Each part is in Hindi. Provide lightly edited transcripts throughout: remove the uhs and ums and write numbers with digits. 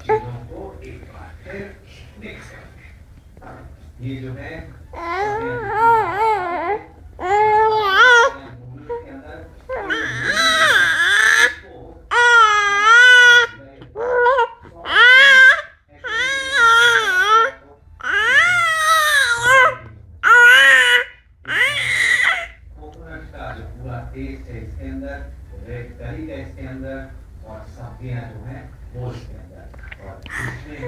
चीजों को एक बार फिर मिक्स करते हैं। ये जो है के अंदर कोकोनट का जो पूरा टेस्ट है इसके अंदर, रेड करी का इसके अंदर, और सब्जियां जो है वो इसके अंदर, और इसमें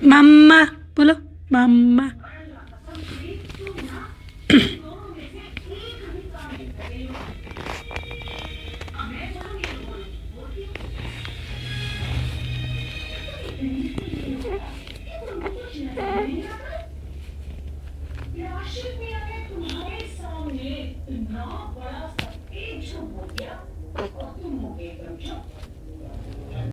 मम्मा बोलो मम्मा।